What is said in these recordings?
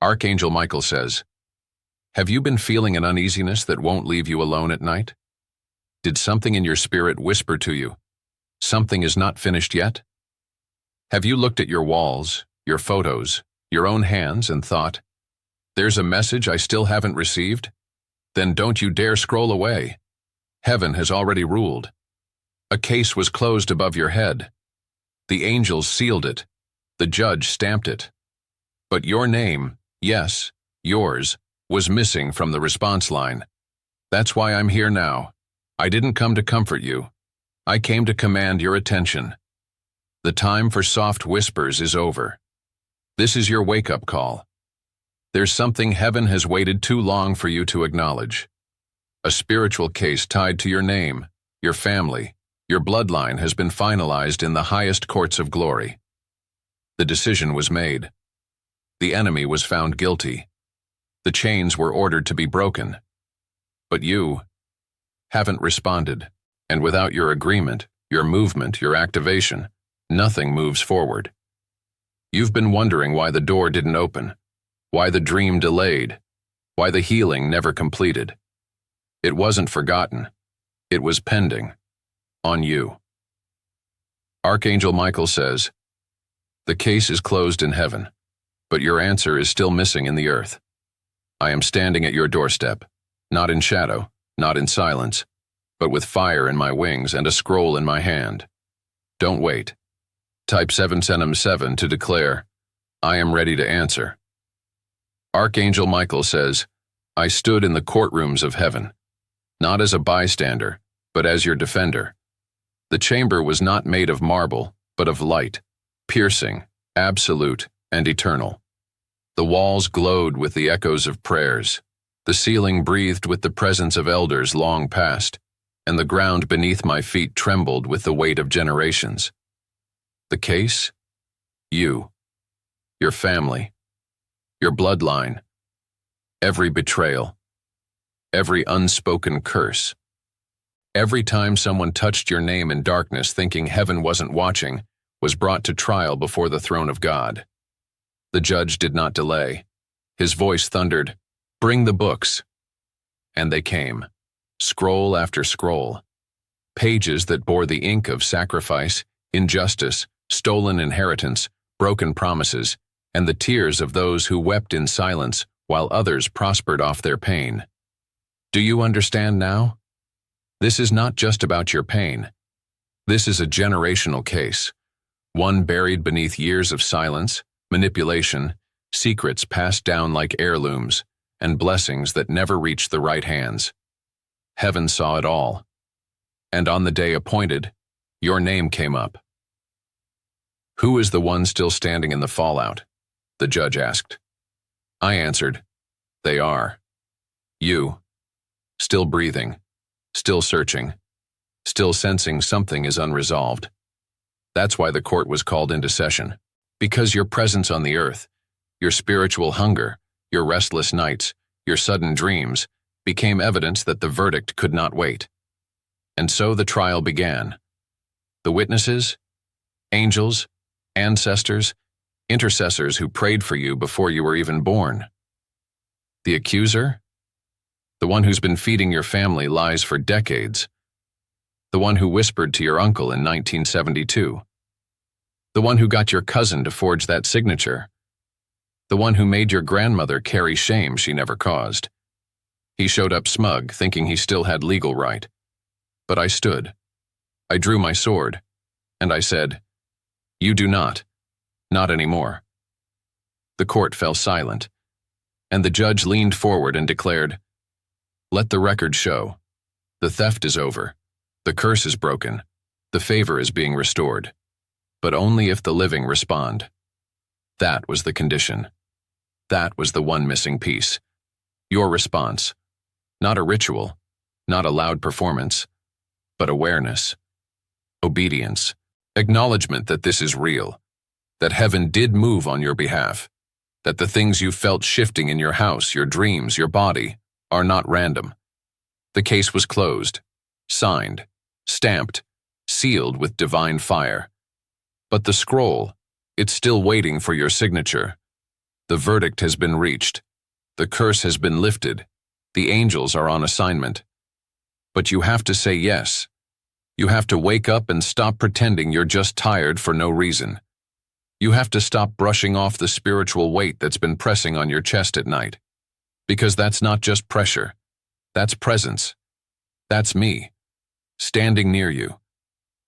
Archangel Michael says, "Have you been feeling an uneasiness that won't leave you alone at night? Did something in your spirit whisper to you, something is not finished yet? Have you looked at your walls, your photos, your own hands and thought, there's a message I still haven't received? Then don't you dare scroll away. Heaven has already ruled. A case was closed above your head. The angels sealed it. The judge stamped it. But your name, yes, yours, was missing from the response line. That's why I'm here now. I didn't come to comfort you. I came to command your attention. The time for soft whispers is over. This is your wake-up call. There's something heaven has waited too long for you to acknowledge. A spiritual case tied to your name, your family, your bloodline has been finalized in the highest courts of glory. The decision was made. The enemy was found guilty. The chains were ordered to be broken. But you haven't responded, and without your agreement, your movement, your activation, nothing moves forward. You've been wondering why the door didn't open, why the dream delayed, why the healing never completed. It wasn't forgotten. It was pending. On you. Archangel Michael says, "The case is closed in heaven, but your answer is still missing in the earth. I am standing at your doorstep, not in shadow, not in silence, but with fire in my wings and a scroll in my hand. Don't wait. Type 777 to declare, I am ready to answer." Archangel Michael says, "I stood in the courtrooms of heaven, not as a bystander, but as your defender. The chamber was not made of marble, but of light, piercing, absolute, and eternal. The walls glowed with the echoes of prayers, the ceiling breathed with the presence of elders long past, and the ground beneath my feet trembled with the weight of generations. The case? You, your family, your bloodline, every betrayal, every unspoken curse. Every time someone touched your name in darkness thinking heaven wasn't watching, was brought to trial before the throne of God. The judge did not delay. His voice thundered, 'Bring the books.' And they came, scroll after scroll, pages that bore the ink of sacrifice, injustice, stolen inheritance, broken promises, and the tears of those who wept in silence while others prospered off their pain. Do you understand now? This is not just about your pain. This is a generational case, one buried beneath years of silence, manipulation, secrets passed down like heirlooms, and blessings that never reached the right hands. Heaven saw it all. And on the day appointed, your name came up." "Who is the one still standing in the fallout?" the judge asked. I answered, "They are. You, still breathing, still searching, still sensing something is unresolved. That's why the court was called into session, because your presence on the earth, your spiritual hunger, your restless nights, your sudden dreams, became evidence that the verdict could not wait. And so the trial began. The witnesses, angels, ancestors, intercessors who prayed for you before you were even born. The accuser, the one who's been feeding your family lies for decades. The one who whispered to your uncle in 1972. The one who got your cousin to forge that signature. The one who made your grandmother carry shame she never caused. He showed up smug, thinking he still had legal right. But I stood. I drew my sword, and I said, 'You do not. Not anymore.' The court fell silent, and the judge leaned forward and declared, 'Let the record show. The theft is over. The curse is broken. The favor is being restored. But only if the living respond.' That was the condition. That was the one missing piece. Your response. Not a ritual, not a loud performance, but awareness, obedience, acknowledgement that this is real, that heaven did move on your behalf, that the things you felt shifting in your house, your dreams, your body, are not random. The case was closed, signed, stamped, sealed with divine fire. But the scroll, it's still waiting for your signature. The verdict has been reached. The curse has been lifted. The angels are on assignment. But you have to say yes. You have to wake up and stop pretending you're just tired for no reason. You have to stop brushing off the spiritual weight that's been pressing on your chest at night. Because that's not just pressure. That's presence. That's me, standing near you,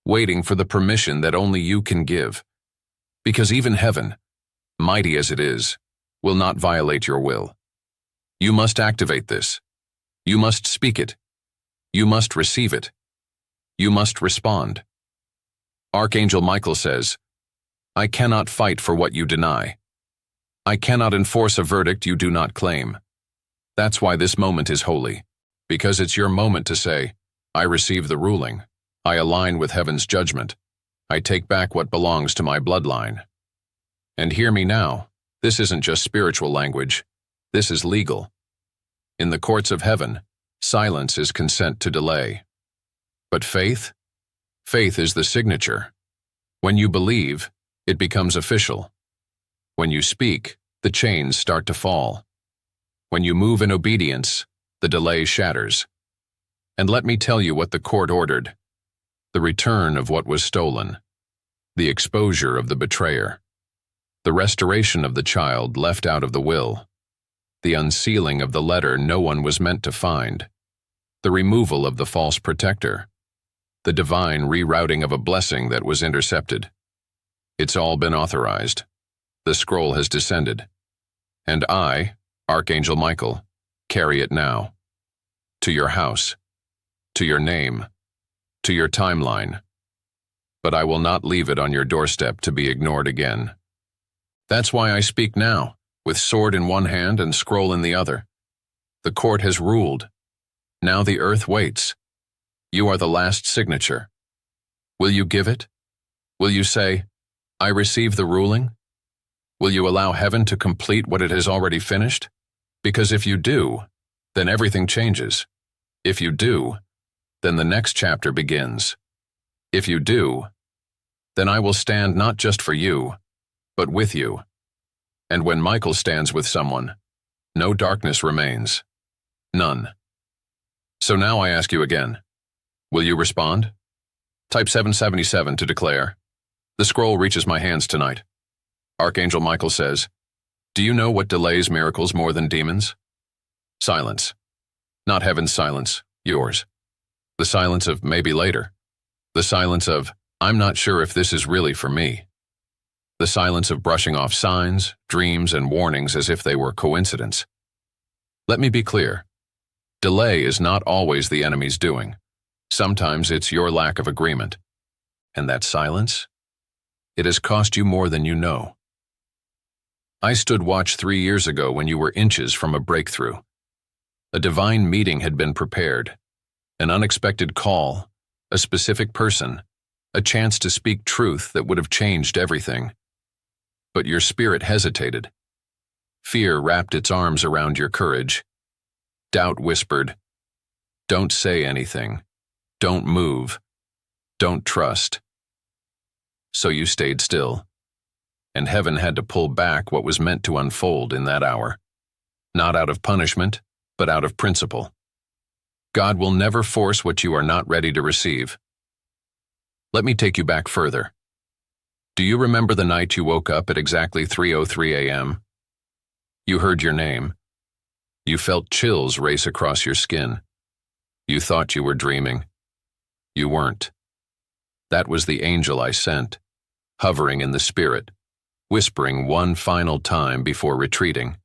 waiting for the permission that only you can give. Because even heaven, mighty as it is, will not violate your will. You must activate this. You must speak it. You must receive it. You must respond. Archangel Michael says, I cannot fight for what you deny. I cannot enforce a verdict you do not claim. That's why this moment is holy, because it's your moment to say, I receive the ruling. I align with heaven's judgment. I take back what belongs to my bloodline. And hear me now, this isn't just spiritual language. This is legal. In the courts of heaven, silence is consent to delay. But faith? Faith is the signature. When you believe, it becomes official. When you speak, the chains start to fall. When you move in obedience, the delay shatters. And let me tell you what the court ordered. The return of what was stolen. The exposure of the betrayer. The restoration of the child left out of the will. The unsealing of the letter no one was meant to find. The removal of the false protector. The divine rerouting of a blessing that was intercepted. It's all been authorized. The scroll has descended. And I, Archangel Michael, carry it now. To your house. To your name. To your timeline. But I will not leave it on your doorstep to be ignored again. That's why I speak now, with sword in one hand and scroll in the other. The court has ruled. Now the earth waits. You are the last signature. Will you give it? Will you say, I receive the ruling? Will you allow heaven to complete what it has already finished? Because if you do, then everything changes. If you do, then the next chapter begins. If you do, then I will stand not just for you, but with you. And when Michael stands with someone, no darkness remains. None. So now I ask you again, will you respond? Type 777 to declare. The scroll reaches my hands tonight. Archangel Michael says, do you know what delays miracles more than demons? Silence. Not heaven's silence, yours. The silence of maybe later. The silence of, I'm not sure if this is really for me. The silence of brushing off signs, dreams, and warnings as if they were coincidence. Let me be clear. Delay is not always the enemy's doing. Sometimes it's your lack of agreement. And that silence? It has cost you more than you know. I stood watch 3 years ago when you were inches from a breakthrough. A divine meeting had been prepared. An unexpected call, a specific person, a chance to speak truth that would have changed everything. But your spirit hesitated. Fear wrapped its arms around your courage. Doubt whispered, don't say anything. Don't move. Don't trust. So you stayed still. And heaven had to pull back what was meant to unfold in that hour. Not out of punishment, but out of principle. God will never force what you are not ready to receive. Let me take you back further. Do you remember the night you woke up at exactly 3:03 a.m.? You heard your name. You felt chills race across your skin. You thought you were dreaming. You weren't. That was the angel I sent, hovering in the spirit, whispering one final time before retreating.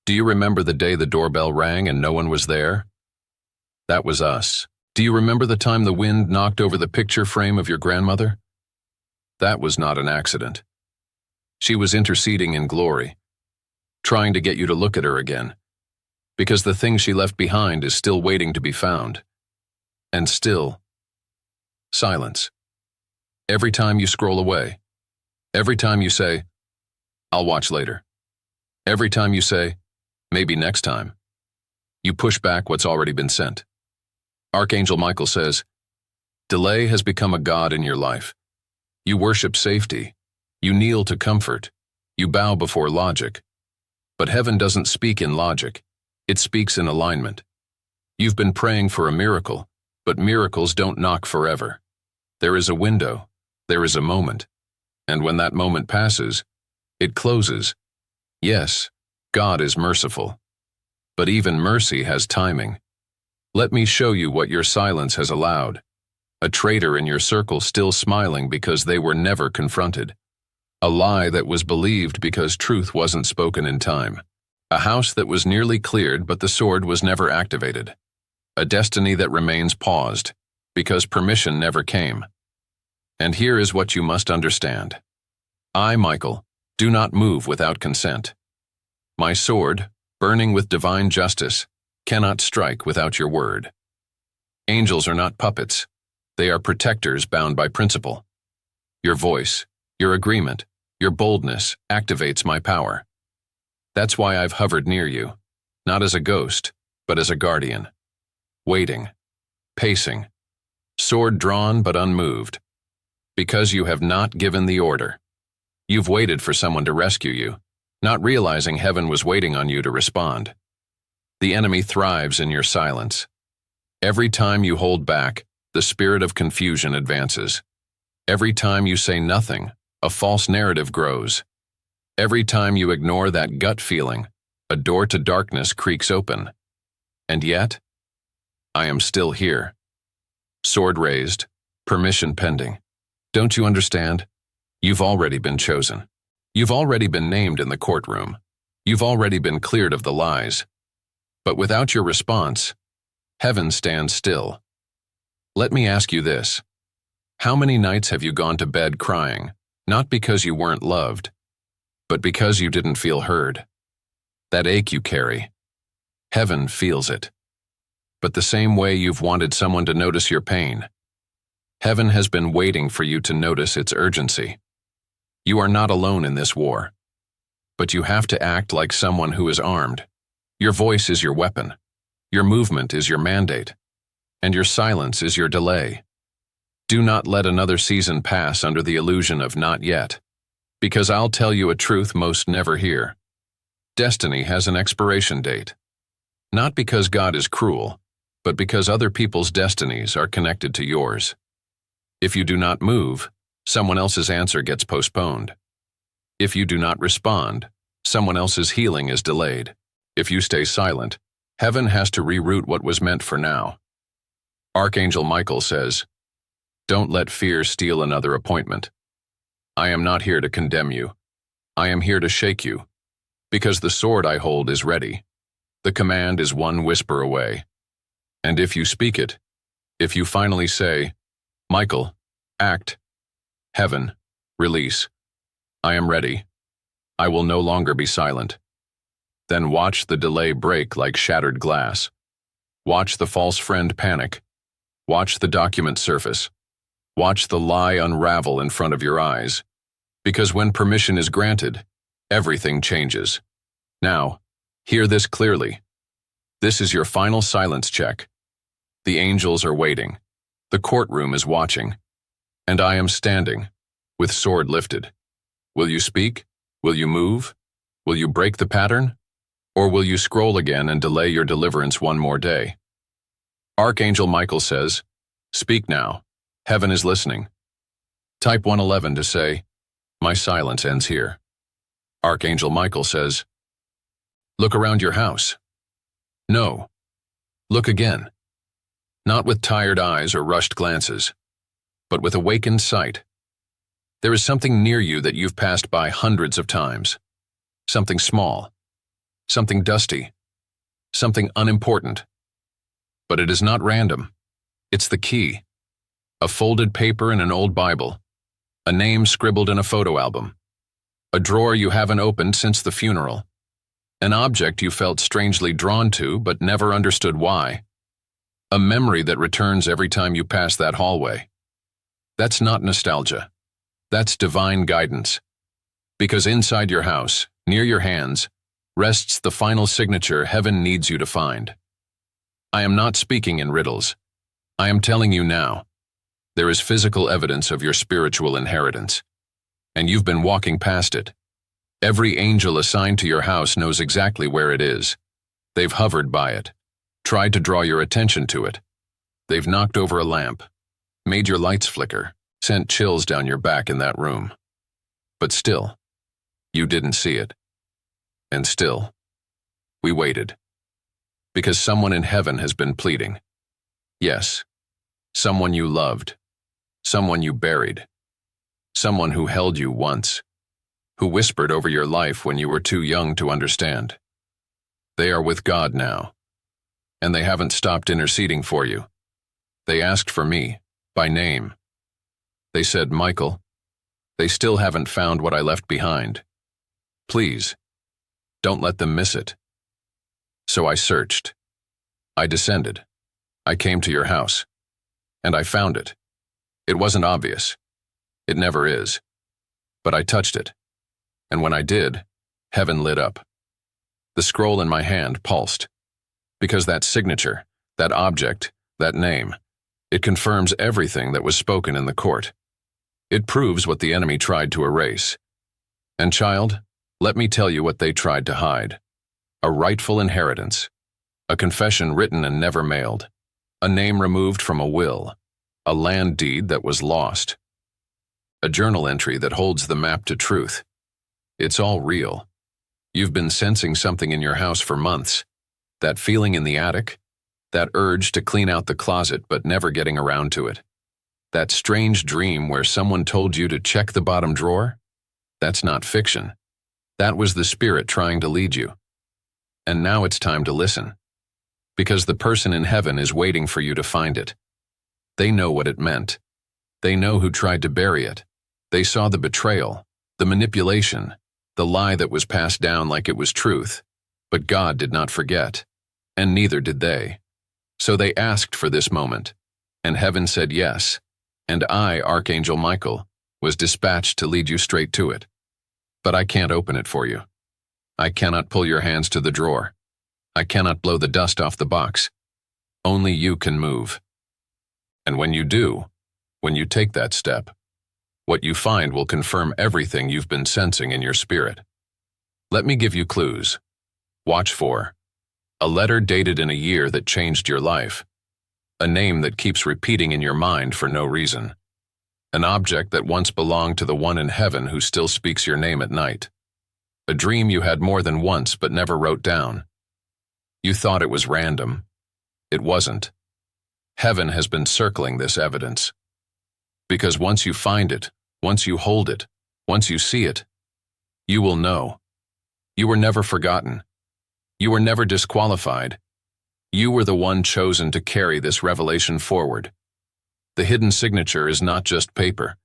Do you remember the day the doorbell rang and no one was there? That was us. Do you remember the time the wind knocked over the picture frame of your grandmother? That was not an accident. She was interceding in glory, trying to get you to look at her again, because the thing she left behind is still waiting to be found. And still, silence. Every time you scroll away, every time you say, I'll watch later, every time you say, maybe next time, you push back what's already been sent. Archangel Michael says, delay has become a god in your life. You worship safety. You kneel to comfort. You bow before logic. But heaven doesn't speak in logic. It speaks in alignment. You've been praying for a miracle, but miracles don't knock forever. There is a window, there is a moment, and when that moment passes, it closes. Yes, God is merciful. But even mercy has timing. Let me show you what your silence has allowed. A traitor in your circle still smiling because they were never confronted. A lie that was believed because truth wasn't spoken in time. A house that was nearly cleared but the sword was never activated. A destiny that remains paused because permission never came. And here is what you must understand. I, Michael, do not move without consent. My sword, burning with divine justice, cannot strike without your word. Angels are not puppets. They are protectors bound by principle. Your voice, your agreement, your boldness activates my power. That's why I've hovered near you, not as a ghost, but as a guardian. Waiting, pacing, sword drawn but unmoved. Because you have not given the order. You've waited for someone to rescue you, not realizing heaven was waiting on you to respond. The enemy thrives in your silence. Every time you hold back, the spirit of confusion advances. Every time you say nothing, a false narrative grows. Every time you ignore that gut feeling, a door to darkness creaks open. And yet, I am still here. Sword raised, permission pending. Don't you understand? You've already been chosen. You've already been named in the courtroom. You've already been cleared of the lies. But without your response, heaven stands still. Let me ask you this. How many nights have you gone to bed crying, not because you weren't loved, but because you didn't feel heard? That ache you carry, heaven feels it. But the same way you've wanted someone to notice your pain, heaven has been waiting for you to notice its urgency. You are not alone in this war, but you have to act like someone who is armed. Your voice is your weapon, your movement is your mandate, and your silence is your delay. Do not let another season pass under the illusion of not yet, because I'll tell you a truth most never hear. Destiny has an expiration date. Not because God is cruel, but because other people's destinies are connected to yours. If you do not move, someone else's answer gets postponed. If you do not respond, someone else's healing is delayed. If you stay silent, heaven has to reroute what was meant for now. Archangel Michael says, "Don't let fear steal another appointment. I am not here to condemn you. I am here to shake you, because the sword I hold is ready. The command is one whisper away. And if you speak it, if you finally say, 'Michael, act,' heaven, release. I am ready. I will no longer be silent." Then watch the delay break like shattered glass. Watch the false friend panic. Watch the document surface. Watch the lie unravel in front of your eyes. Because when permission is granted, everything changes. Now, hear this clearly. This is your final silence check. The angels are waiting. The courtroom is watching. And I am standing, with sword lifted. Will you speak? Will you move? Will you break the pattern? Or will you scroll again and delay your deliverance one more day? Archangel Michael says, "Speak now. Heaven is listening." Type 111 to say, "My silence ends here." Archangel Michael says, "Look around your house." No. Look again. Not with tired eyes or rushed glances, but with awakened sight. There is something near you that you've passed by hundreds of times. Something small. Something dusty. Something unimportant. But it is not random. It's the key. A folded paper in an old Bible. A name scribbled in a photo album. A drawer you haven't opened since the funeral. An object you felt strangely drawn to but never understood why. A memory that returns every time you pass that hallway. That's not nostalgia. That's divine guidance. Because inside your house, near your hands, rests the final signature heaven needs you to find. I am not speaking in riddles. I am telling you now. There is physical evidence of your spiritual inheritance, and you've been walking past it. Every angel assigned to your house knows exactly where it is. They've hovered by it, tried to draw your attention to it. They've knocked over a lamp, made your lights flicker, sent chills down your back in that room. But still, you didn't see it. And still, we waited. Because someone in heaven has been pleading. Yes, someone you loved, someone you buried, someone who held you once, who whispered over your life when you were too young to understand. They are with God now, and they haven't stopped interceding for you. They asked for me, by name. They said, Michael, they still haven't found what I left behind. Please, don't let them miss it. So I searched. I descended. I came to your house. And I found it. It wasn't obvious. It never is. But I touched it. And when I did, heaven lit up. The scroll in my hand pulsed. Because that signature, that object, that name, it confirms everything that was spoken in the court. It proves what the enemy tried to erase. And child, let me tell you what they tried to hide. A rightful inheritance. A confession written and never mailed. A name removed from a will. A land deed that was lost. A journal entry that holds the map to truth. It's all real. You've been sensing something in your house for months. That feeling in the attic. That urge to clean out the closet but never getting around to it. That strange dream where someone told you to check the bottom drawer. That's not fiction. That was the spirit trying to lead you. And now it's time to listen. Because the person in heaven is waiting for you to find it. They know what it meant. They know who tried to bury it. They saw the betrayal, the manipulation, the lie that was passed down like it was truth. But God did not forget, and neither did they. So they asked for this moment, and heaven said yes, and I, Archangel Michael, was dispatched to lead you straight to it. But I can't open it for you. I cannot pull your hands to the drawer. I cannot blow the dust off the box. Only you can move. And when you do, when you take that step, what you find will confirm everything you've been sensing in your spirit. Let me give you clues. Watch for a letter dated in a year that changed your life, a name that keeps repeating in your mind for no reason, an object that once belonged to the one in heaven who still speaks your name at night, a dream you had more than once but never wrote down. You thought it was random. It wasn't. Heaven has been circling this evidence. Because once you find it, once you hold it, once you see it, you will know. You were never forgotten. You were never disqualified. You were the one chosen to carry this revelation forward. The hidden signature is not just paper.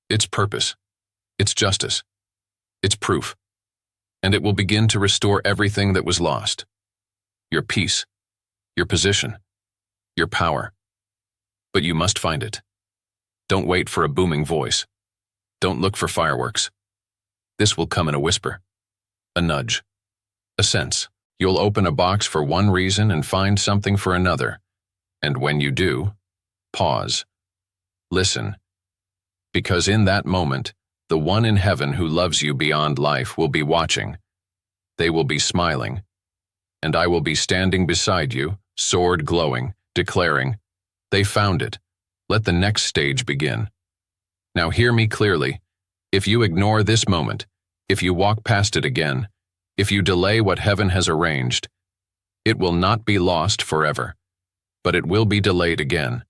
It's purpose. It's justice. It's proof. And it will begin to restore everything that was lost. Your peace, your position, your power. But you must find it. Don't wait for a booming voice. Don't look for fireworks. This will come in a whisper, a nudge, a sense. You'll open a box for one reason and find something for another. And when you do, pause. Listen. Because in that moment, the one in heaven who loves you beyond life will be watching. They will be smiling. And I will be standing beside you, sword glowing, declaring, they found it. Let the next stage begin. Now hear me clearly. If you ignore this moment, if you walk past it again, if you delay what heaven has arranged, it will not be lost forever, but it will be delayed again.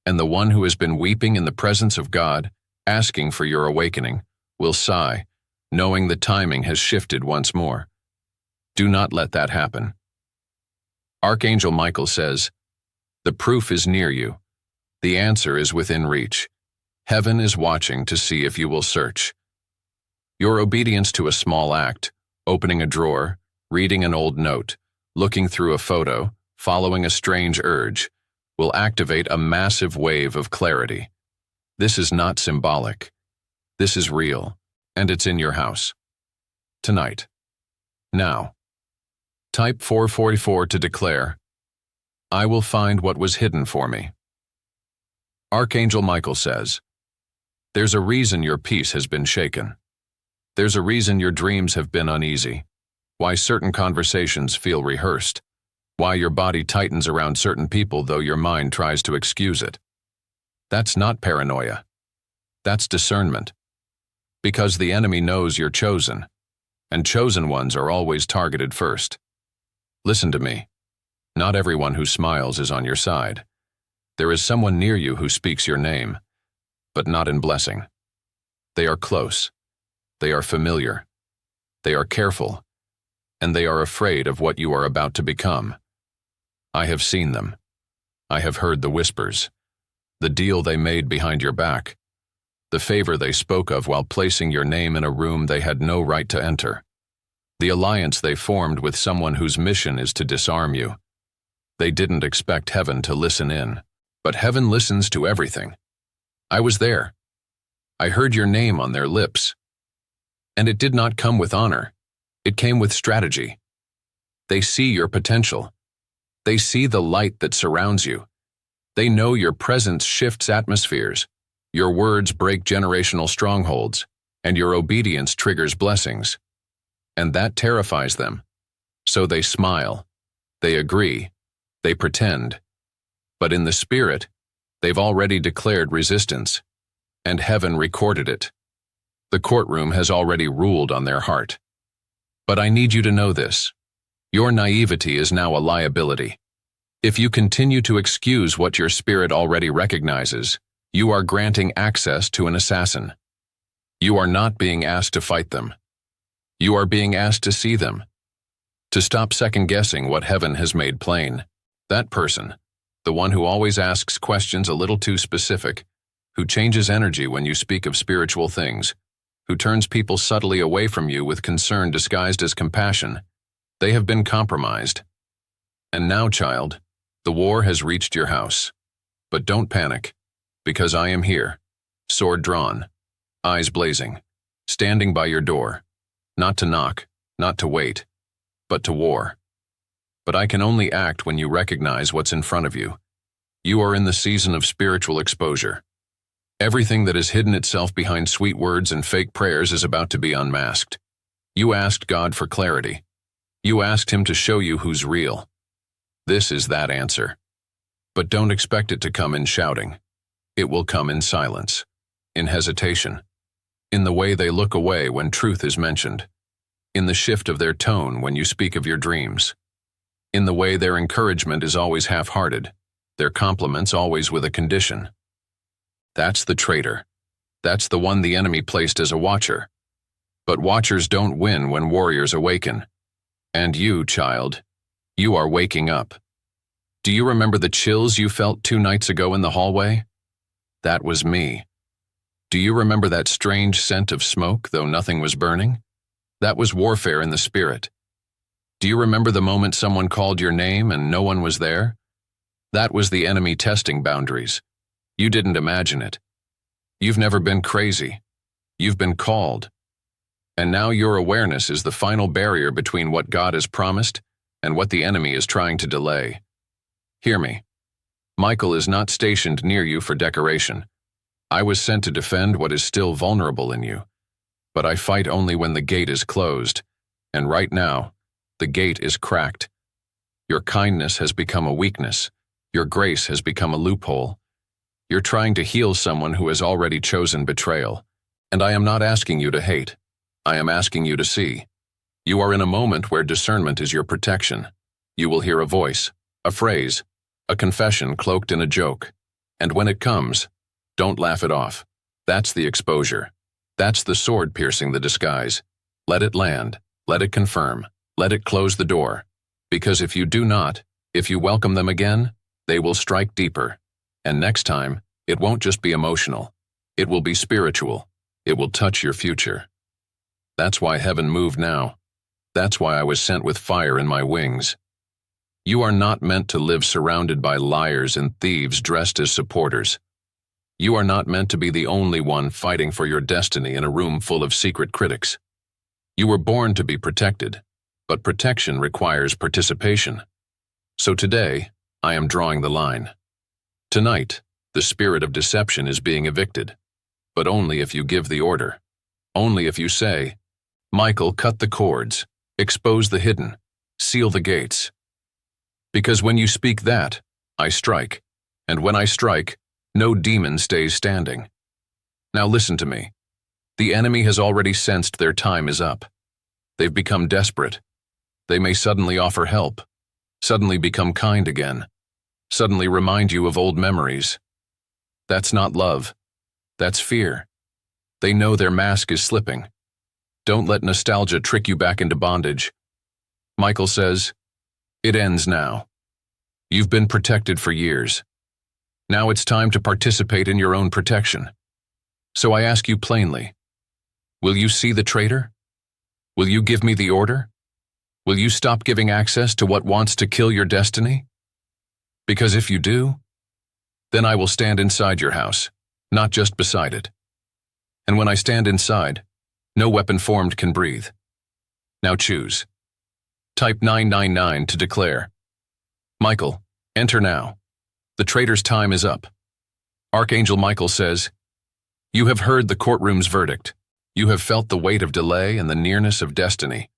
And the one who has been weeping in the presence of God, asking for your awakening, will sigh, knowing the timing has shifted once more. Do not let that happen. Archangel Michael says, the proof is near you. The answer is within reach. Heaven is watching to see if you will search. Your obedience to a small act, opening a drawer, reading an old note, looking through a photo, following a strange urge, will activate a massive wave of clarity. This is not symbolic. This is real, and it's in your house. Tonight. Now. Type 444 to declare, I will find what was hidden for me. Archangel Michael says, there's a reason your peace has been shaken. There's a reason your dreams have been uneasy, why certain conversations feel rehearsed, why your body tightens around certain people though your mind tries to excuse it. That's not paranoia. That's discernment. Because the enemy knows you're chosen, and chosen ones are always targeted first. Listen to me. Not everyone who smiles is on your side. There is someone near you who speaks your name, but not in blessing. They are close. They are familiar. They are careful. And they are afraid of what you are about to become. I have seen them. I have heard the whispers. The deal they made behind your back. The favor they spoke of while placing your name in a room they had no right to enter. The alliance they formed with someone whose mission is to disarm you. They didn't expect heaven to listen in, but heaven listens to everything. I was there. I heard your name on their lips. And it did not come with honor. It came with strategy. They see your potential. They see the light that surrounds you. They know your presence shifts atmospheres. Your words break generational strongholds, and your obedience triggers blessings. And that terrifies them. So they smile. They agree. They pretend. But in the spirit, they've already declared resistance, and heaven recorded it. The courtroom has already ruled on their heart. But I need you to know this. Your naivety is now a liability. If you continue to excuse what your spirit already recognizes, you are granting access to an assassin. You are not being asked to fight them. You are being asked to see them, to stop second-guessing what heaven has made plain. That person, the one who always asks questions a little too specific, who changes energy when you speak of spiritual things, who turns people subtly away from you with concern disguised as compassion, they have been compromised. And now, child, the war has reached your house. But don't panic, because I am here, sword drawn, eyes blazing, standing by your door, not to knock, not to wait, but to war. But I can only act when you recognize what's in front of you. You are in the season of spiritual exposure. Everything that has hidden itself behind sweet words and fake prayers is about to be unmasked. You asked God for clarity. You asked Him to show you who's real. This is that answer. But don't expect it to come in shouting. It will come in silence, in hesitation, in the way they look away when truth is mentioned, in the shift of their tone when you speak of your dreams, in the way their encouragement is always half-hearted, their compliments always with a condition. That's the traitor. That's the one the enemy placed as a watcher. But watchers don't win when warriors awaken. And you, child, you are waking up. Do you remember the chills you felt 2 nights ago in the hallway? That was me. Do you remember that strange scent of smoke, though nothing was burning? That was warfare in the spirit. Do you remember the moment someone called your name and no one was there? That was the enemy testing boundaries. You didn't imagine it. You've never been crazy. You've been called. And now your awareness is the final barrier between what God has promised and what the enemy is trying to delay. Hear me. Michael is not stationed near you for decoration. I was sent to defend what is still vulnerable in you. But I fight only when the gate is closed, and right now, the gate is cracked. Your kindness has become a weakness. Your grace has become a loophole. You're trying to heal someone who has already chosen betrayal. And I am not asking you to hate. I am asking you to see. You are in a moment where discernment is your protection. You will hear a voice, a phrase, a confession cloaked in a joke. And when it comes, don't laugh it off. That's the exposure. That's the sword piercing the disguise. Let it land. Let it confirm. Let it close the door. Because if you do not, if you welcome them again, they will strike deeper. And next time, it won't just be emotional. It will be spiritual. It will touch your future. That's why heaven moved now. That's why I was sent with fire in my wings. You are not meant to live surrounded by liars and thieves dressed as supporters. You are not meant to be the only one fighting for your destiny in a room full of secret critics. You were born to be protected, but protection requires participation. So today, I am drawing the line. Tonight, the spirit of deception is being evicted, but only if you give the order. Only if you say, Michael, cut the cords, expose the hidden, seal the gates. Because when you speak that, I strike, and when I strike, no demon stays standing. Now listen to me. The enemy has already sensed their time is up. They've become desperate. They may suddenly offer help, suddenly become kind again, suddenly remind you of old memories. That's not love. That's fear. They know their mask is slipping. Don't let nostalgia trick you back into bondage. Michael says, it ends now. You've been protected for years. Now it's time to participate in your own protection. So I ask you plainly, will you see the traitor? Will you give me the order? Will you stop giving access to what wants to kill your destiny? Because if you do, then I will stand inside your house, not just beside it. And when I stand inside, no weapon formed can breathe. Now choose. Type 999 to declare. Michael, enter now. The traitor's time is up. Archangel Michael says, you have heard the courtroom's verdict. You have felt the weight of delay and the nearness of destiny.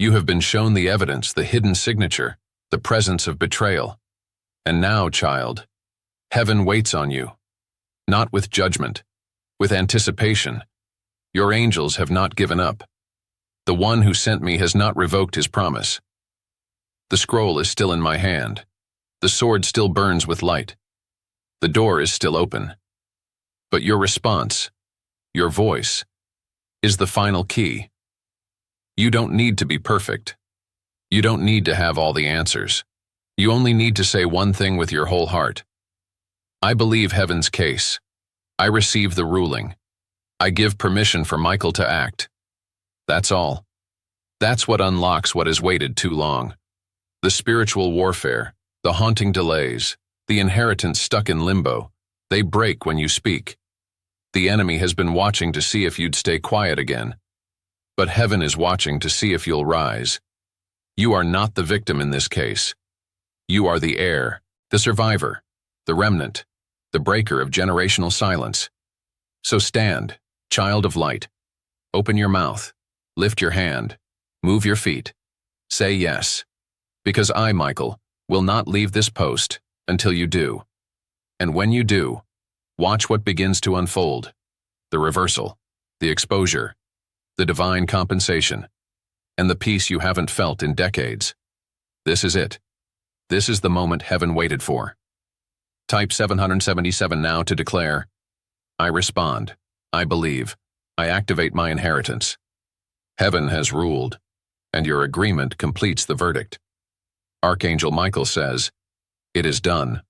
You have been shown the evidence, the hidden signature, the presence of betrayal. And now, child, heaven waits on you. Not with judgment, with anticipation. Your angels have not given up. The one who sent me has not revoked his promise. The scroll is still in my hand. The sword still burns with light. The door is still open. But your response, your voice, is the final key. You don't need to be perfect. You don't need to have all the answers. You only need to say one thing with your whole heart. I believe heaven's case. I receive the ruling. I give permission for Michael to act. That's all. That's what unlocks what has waited too long. The spiritual warfare, the haunting delays, the inheritance stuck in limbo, they break when you speak. The enemy has been watching to see if you'd stay quiet again. But heaven is watching to see if you'll rise. You are not the victim in this case. You are the heir, the survivor, the remnant, the breaker of generational silence. So stand, child of light. Open your mouth, lift your hand, move your feet. Say yes. Because I, Michael, will not leave this post until you do. And when you do, watch what begins to unfold. The reversal, the exposure, the divine compensation, and the peace you haven't felt in decades. This is it. This is the moment heaven waited for. Type 777 now to declare, I respond, I believe, I activate my inheritance. Heaven has ruled, and your agreement completes the verdict. Archangel Michael says, it is done.